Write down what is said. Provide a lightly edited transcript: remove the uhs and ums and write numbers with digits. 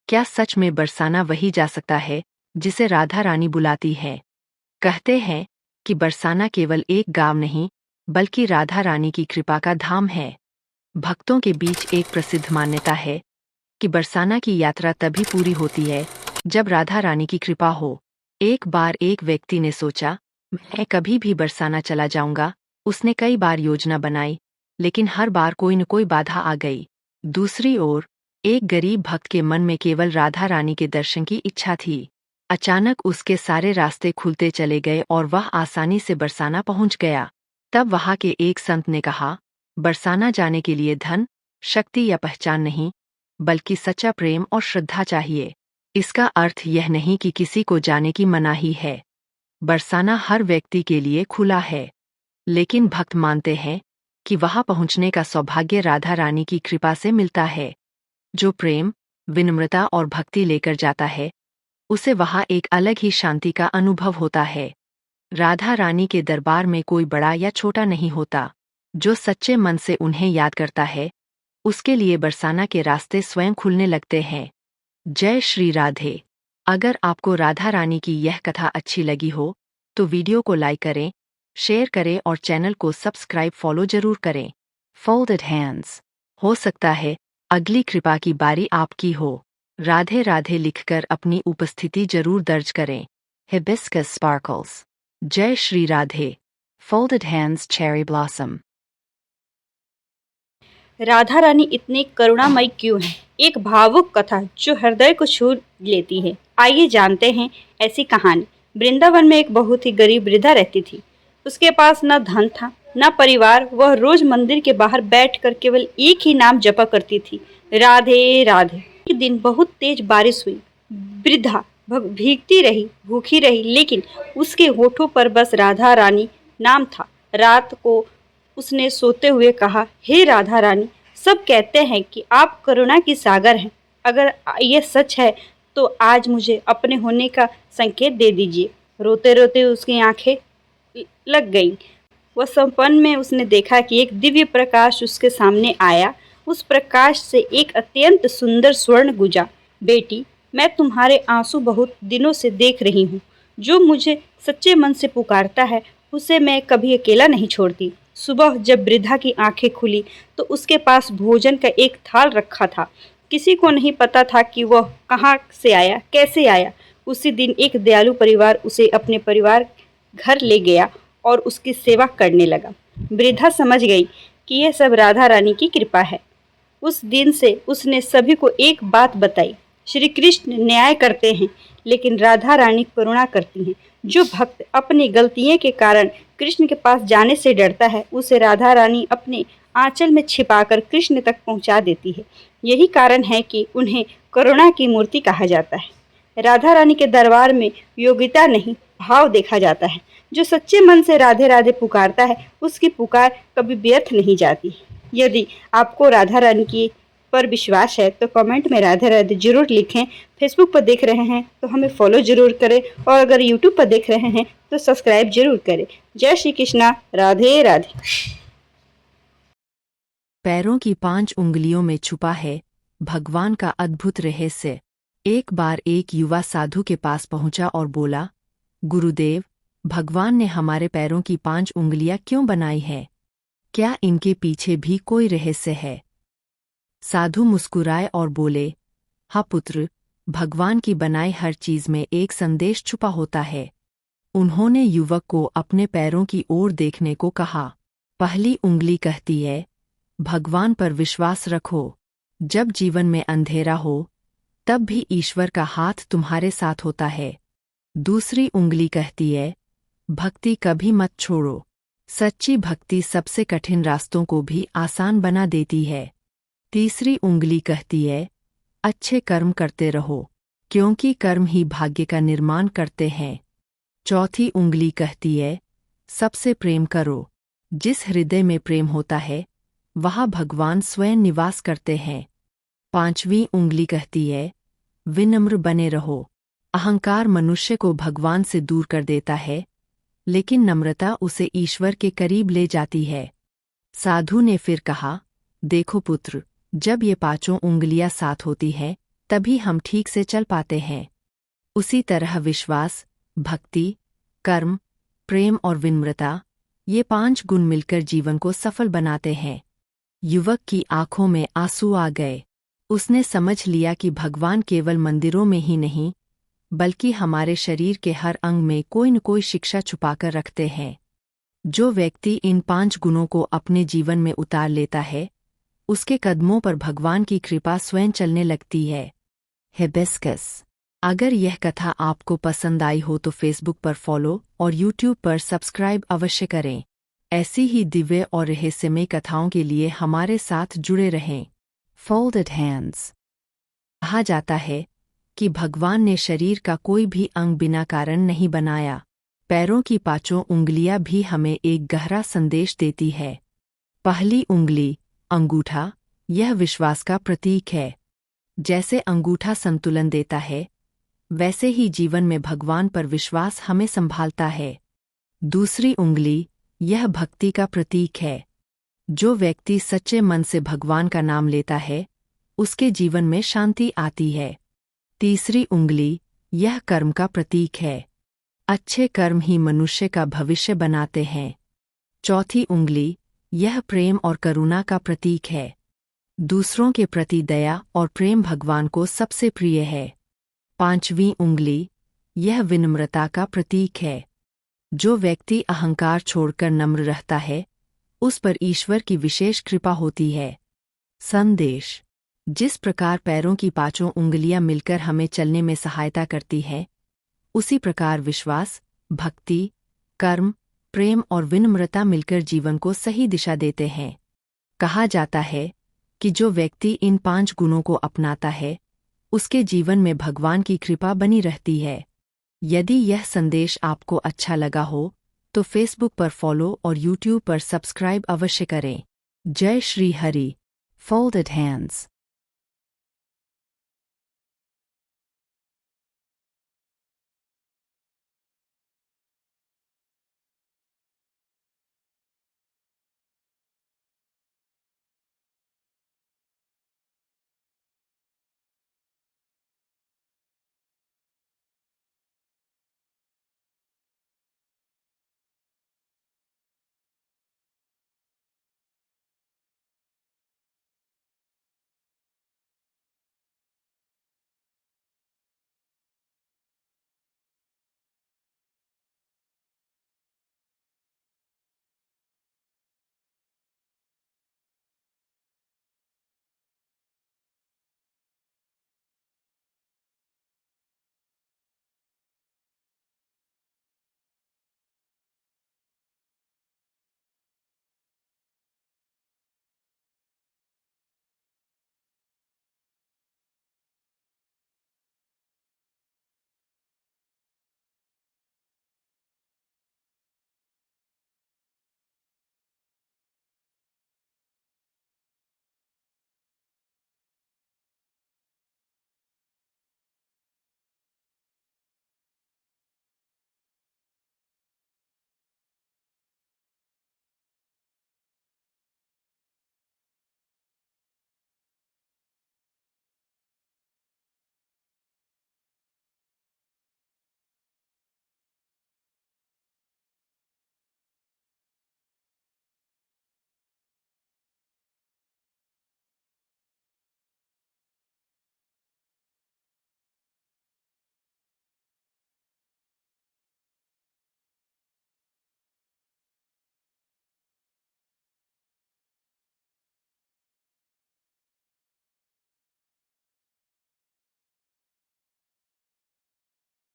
क्या सच में बरसाना वही जा सकता है जिसे राधा रानी बुलाती है? कहते हैं कि बरसाना केवल एक गांव नहीं, बल्कि राधा रानी की कृपा का धाम है। भक्तों के बीच एक प्रसिद्ध मान्यता है कि बरसाना की यात्रा तभी पूरी होती है जब राधा रानी की कृपा हो। एक बार एक व्यक्ति ने सोचा, मैं कभी भी बरसाना चला जाऊंगा। उसने कई बार योजना बनाई, लेकिन हर बार कोई न कोई बाधा आ गई। दूसरी ओर एक गरीब भक्त के मन में केवल राधा रानी के दर्शन की इच्छा थी। अचानक उसके सारे रास्ते खुलते चले गए और वह आसानी से बरसाना पहुंच गया। तब वहां के एक संत ने कहा, बरसाना जाने के लिए धन, शक्ति या पहचान नहीं, बल्कि सच्चा प्रेम और श्रद्धा चाहिए। इसका अर्थ यह नहीं कि किसी को जाने की मनाही है। बरसाना हर व्यक्ति के लिए खुला है, लेकिन भक्त मानते हैं कि वहां पहुंचने का सौभाग्य राधा रानी की कृपा से मिलता है। जो प्रेम, विनम्रता और भक्ति लेकर जाता है, उसे वहां एक अलग ही शांति का अनुभव होता है। राधा रानी के दरबार में कोई बड़ा या छोटा नहीं होता। जो सच्चे मन से उन्हें याद करता है, उसके लिए बरसाना के रास्ते स्वयं खुलने लगते हैं। जय श्री राधे। अगर आपको राधा रानी की यह कथा अच्छी लगी हो, तो वीडियो को लाइक करें, शेयर करें और चैनल को सब्सक्राइब फॉलो जरूर करें। Folded hands. हो सकता है अगली कृपा की बारी आपकी हो। राधे राधे लिखकर अपनी उपस्थिति जरूर दर्ज करें। Hibiscus sparkles. जय Shri Radhe. Folded hands cherry blossom. Radha Rani इतनी करुणामयी क्यों है? एक भावुक कथा जो हृदय को छू लेती है। आइए जानते हैं ऐसी कहानी। वृंदावन में एक बहुत ही गरीब वृद्धा रहती थी। उसके पास न धन था, न परिवार। वह रोज मंदिर के बाहर बैठकर केवल एक ही नाम जपा करती थी, राधे राधे। एक दिन बहुत तेज बारिश हुई। वृद्धा भीगती रही, भूखी रही, लेकिन उसके होठों पर बस राधा रानी नाम था। रात को उसने सोते हुए कहा, हे राधा रानी, सब कहते हैं कि आप करुणा की सागर हैं। अगर ये सच है तो आज मुझे अपने होने का संकेत दे दीजिए। रोते रोते उसकी आंखें लग गईं। वह सपन में उसने देखा कि एक दिव्य प्रकाश उसके सामने आया। उस प्रकाश से एक अत्यंत सुंदर स्वर्ण गुजा, बेटी, मैं तुम्हारे आंसू बहुत दिनों से देख रही हूँ। जो मुझे सच्चे मन से पुकारता है, उसे मैं कभी अकेला नहीं छोड़ती। सुबह जब वृद्धा की आंखें खुली तो उसके पास भोजन का एक थाल रखा था। किसी को नहीं पता था कि वह कहाँ से आया, कैसे आया। उसी दिन एक दयालु परिवार उसे अपने परिवार घर ले गया और उसकी सेवा करने लगा। वृद्धा समझ गई कि यह सब राधा रानी की कृपा है। उस दिन से उसने सभी को एक बात बताई, श्री कृष्ण न्याय करते हैं, लेकिन राधा रानी करुणा करती हैं। जो भक्त अपनी गलतियों के कारण कृष्ण के पास जाने से डरता है, उसे राधा रानी अपने आंचल में छिपाकर कृष्ण तक पहुंचा देती है। यही कारण है कि उन्हें करुणा की मूर्ति कहा जाता है। राधा रानी के दरबार में योग्यता नहीं, भाव देखा जाता है। जो सच्चे मन से राधे राधे पुकारता है, उसकी पुकार कभी व्यर्थ नहीं जाती। यदि आपको राधा रानी की पर विश्वास है तो कमेंट में राधे राधे जरूर लिखें। फेसबुक पर देख रहे हैं तो हमें फॉलो जरूर करें, और अगर यूट्यूब पर देख रहे हैं तो सब्सक्राइब जरूर करें। जय श्री कृष्णा। राधे राधे। पैरों की 5 उंगलियों में छुपा है भगवान का अद्भुत रहस्य। एक बार एक युवा साधु के पास पहुंचा और बोला, गुरुदेव, भगवान ने हमारे पैरों की 5 उंगलियां क्यों बनाई है? क्या इनके पीछे भी कोई रहस्य है? साधु मुस्कुराए और बोले, हाँ पुत्र, भगवान की बनाई हर चीज में एक संदेश छुपा होता है। उन्होंने युवक को अपने पैरों की ओर देखने को कहा। पहली उंगली कहती है, भगवान पर विश्वास रखो। जब जीवन में अंधेरा हो, तब भी ईश्वर का हाथ तुम्हारे साथ होता है। दूसरी उंगली कहती है, भक्ति कभी मत छोड़ो। सच्ची भक्ति सबसे कठिन रास्तों को भी आसान बना देती है। तीसरी उंगली कहती है, अच्छे कर्म करते रहो, क्योंकि कर्म ही भाग्य का निर्माण करते हैं। चौथी उंगली कहती है, सबसे प्रेम करो। जिस हृदय में प्रेम होता है, वहाँ भगवान स्वयं निवास करते हैं। पांचवी उंगली कहती है, विनम्र बने रहो। अहंकार मनुष्य को भगवान से दूर कर देता है, लेकिन नम्रता उसे ईश्वर के करीब ले जाती है। साधु ने फिर कहा, देखो पुत्र, जब ये 5 उंगलियां साथ होती है, तभी हम ठीक से चल पाते हैं। उसी तरह विश्वास, भक्ति, कर्म, प्रेम और विनम्रता, ये 5 गुण मिलकर जीवन को सफल बनाते हैं। युवक की आंखों में आंसू आ गए। उसने समझ लिया कि भगवान केवल मंदिरों में ही नहीं, बल्कि हमारे शरीर के हर अंग में कोई न कोई शिक्षा छुपाकर रखते हैं। जो व्यक्ति इन 5 गुणों को अपने जीवन में उतार लेता है, उसके कदमों पर भगवान की कृपा स्वयं चलने लगती है। हिबिस्कस। अगर यह कथा आपको पसंद आई हो तो फेसबुक पर फॉलो और यूट्यूब पर सब्सक्राइब अवश्य करें। ऐसी ही दिव्य और रहस्यमय कथाओं के लिए हमारे साथ जुड़े रहें। Folded hands. कहा जाता है कि भगवान ने शरीर का कोई भी अंग बिना कारण नहीं बनाया। पैरों की 5 उंगलियां भी हमें एक गहरा संदेश देती है। पहली उंगली, अंगूठा, यह विश्वास का प्रतीक है। जैसे अंगूठा संतुलन देता है, वैसे ही जीवन में भगवान पर विश्वास हमें संभालता है। दूसरी उंगली, यह भक्ति का प्रतीक है। जो व्यक्ति सच्चे मन से भगवान का नाम लेता है, उसके जीवन में शांति आती है। तीसरी उंगली, यह कर्म का प्रतीक है। अच्छे कर्म ही मनुष्य का भविष्य बनाते हैं। चौथी उंगली, यह प्रेम और करुणा का प्रतीक है। दूसरों के प्रति दया और प्रेम भगवान को सबसे प्रिय है। पांचवीं उंगली, यह विनम्रता का प्रतीक है। जो व्यक्ति अहंकार छोड़कर नम्र रहता है, उस पर ईश्वर की विशेष कृपा होती है। संदेश। जिस प्रकार पैरों की 5 उंगलियां मिलकर हमें चलने में सहायता करती है, उसी प्रकार विश्वास, भक्ति, कर्म, प्रेम और विनम्रता मिलकर जीवन को सही दिशा देते हैं। कहा जाता है कि जो व्यक्ति इन 5 गुणों को अपनाता है, उसके जीवन में भगवान की कृपा बनी रहती है। यदि यह संदेश आपको अच्छा लगा हो, तो फेसबुक पर फॉलो और यूट्यूब पर सब्सक्राइब अवश्य करें। जय श्री हरि। Folded hands.